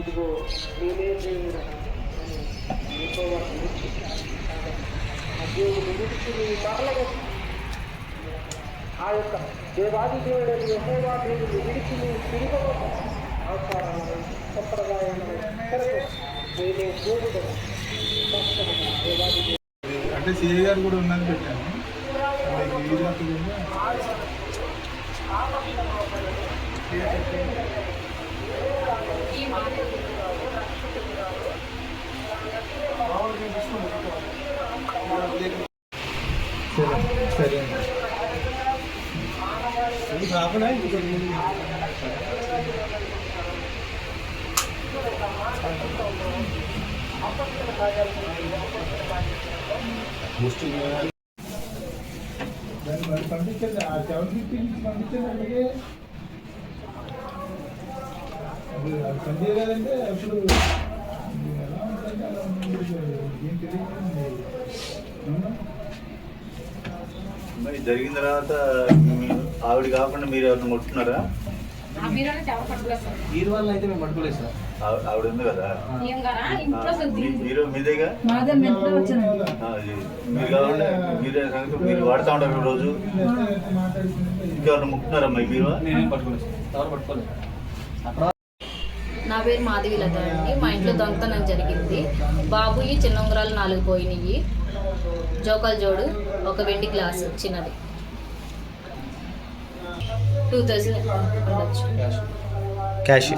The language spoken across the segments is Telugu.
ఇదిగో నేనే దేవుడు ఆ దేవుడు విడిచి మరలగా ఆ యొక్క దేవాది దేవుడు యెహోవా దేవుడు విడిచి తిరిగి ఆచారాలను సంప్రదాయాలను నేనే దేవుడు దేవాది అంటే సిఐ గారు కూడా ఉన్నది పెట్టాను. సరే కాకుండా పంపించండి. ఆ 750 నుంచి పంపించండి. అలాగే సంజయ్ గారంటే అప్పుడు ఎలా ఉంటుందంటే అలా ఏం మరి జరిగిన తర్వాత ఆవిడ కాకుండా మీరు ఎవరిని కొట్టుకున్నారా? అయితే మేము పట్టుకోలేదు సార్. ఆవిడ ఉంది కదా మీరు మీదేగా మీరు కాకుండా మీరే సంగతి మీరు వాడుతూ ఉంటారు రోజు. ఇంకెవరిని ముట్టుకున్నారమ్మా మీరు? నా పేరు మాధవీలత అండి. మా ఇంట్లో దొంగతనం జరిగింది. బాబుయి చిన్న ఉంగరాలు 4 పోయినాయి. జోకాల జోడు, ఒక వెండి గ్లాసు చిన్నది 2000 ఉండొచ్చు క్యాష్.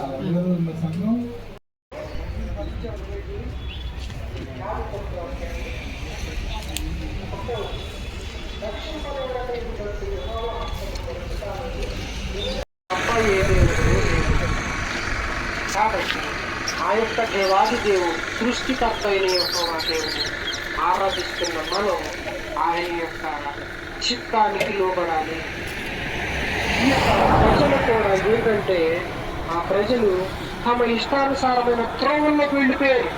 కాబట్టి ఆ యొక్క దేవాది దేవుడు సృష్టికర్త అయిన యెహోవా దేవుడు ఆరాధిస్తున్న మనం ఆయన యొక్క చిత్తానికి లోబడాలి. ఈ యొక్క ప్రజలు కూడా ఏంటంటే ఆ ప్రజలు తమ ఇష్టానుసారమైన త్రోవల్లోకి వెళ్ళిపోయారు.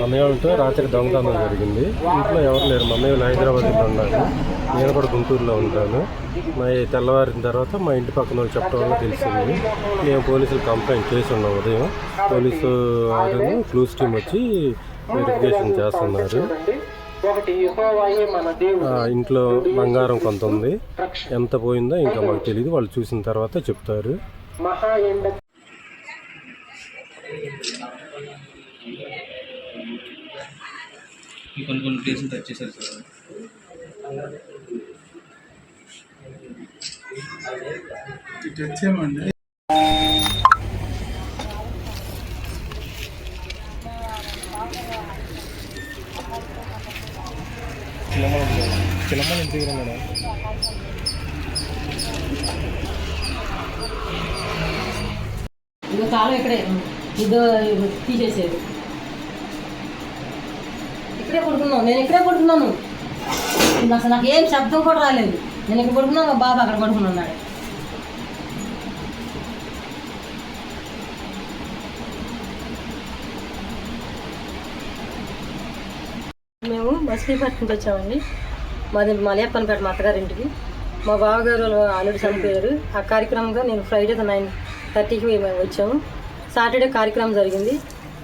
మమ్మయ్యతో రాత్రి దొంగతనం జరిగింది. ఇంట్లో ఎవరు లేరు. మమ్మయ్యలు హైదరాబాద్లో ఉన్నారు, నేను కూడా గుంటూరులో ఉంటాను. మా తెల్లవారిన తర్వాత మా ఇంటి పక్కన వాళ్ళు చెప్పడం వల్ల తెలిసింది. మేము పోలీసులు కంప్లైంట్ చేసి ఉన్నాం. ఉదయం పోలీసు వారు క్లూస్ టీమ్ వచ్చి వెరిఫికేషన్ చేస్తున్నారు. ఇంట్లో బంగారం కొంత ఉంది, ఎంత పోయిందో ఇంకా మాకు తెలియదు. వాళ్ళు చూసిన తర్వాత చెప్తారు. కొన్ని ప్లేసులు టచ్ చేశారు సార్. తెచ్చామండి. చిలమ్మల ఇంటి దగ్గర మేడం. ఇదో తాళం ఇక్కడే, ఇదో తీసేసేది. ఇక్కడే పడుకున్నాను, నేను ఇక్కడే పడుకున్నాను. అసలు నాకు ఏం శబ్దం కూడా రాలేదు. నేను ఇక్కడ పడుకున్నాను, మా బాబు అక్కడ పడుకున్నాడు. మేము మచిలీపట్నం వచ్చామండి. మాది మలయప్పన్పేట మా అత్తగారింటికి. మా బావగారు ఆల్రెడీ చనిపోయారు. ఆ కార్యక్రమంగా నేను ఫ్రైడే 9:30కి మేము వచ్చాము. సాటర్డే కార్యక్రమం జరిగింది.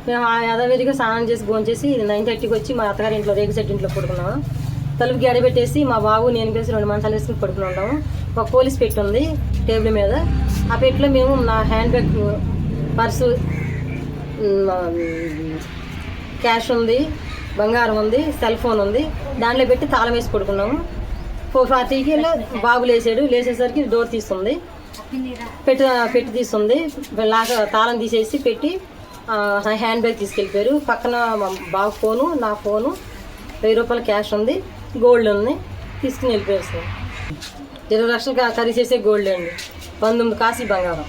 మేము యథావిధిగా స్నానం చేసి భోంచేసి 9:30కి వచ్చి మా అత్తగారి ఇంట్లో రేగు సెట్ ఇంట్లో పడుకున్నాము. తలుపుకి గడిపెట్టేసి మా బాబు నేను కలిసి 2 మంచాలు వేసుకుని పడుకుని ఉంటాము. ఒక పోలీస్ పెట్టి ఉంది టేబుల్ మీద. ఆ పెట్టిలో మేము నా హ్యాండ్ బ్యాగ్, పర్సు, క్యాష్ ఉంది, బంగారం ఉంది, సెల్ ఫోన్ ఉంది. దాంట్లో పెట్టి తాళం వేసి పడుకున్నాము. 4:40కి బాబు లేచేసరికి డోర్ తీస్తుంది, పెట్టి తీస్తుంది. తాళం తీసేసి పెట్టి హ్యాండ్ బ్యాగ్ తీసుకెళ్ళిపోయారు. పక్కన బాబు ఫోను, నా ఫోను, 1000 రూపాయల క్యాష్ ఉంది, గోల్డ్ ఉంది, తీసుకుని వెళ్ళిపోయారు సార్. 20 లక్షలు ఖరీదు చేసే గోల్డ్ అండి, 19 కాసులు బంగారం.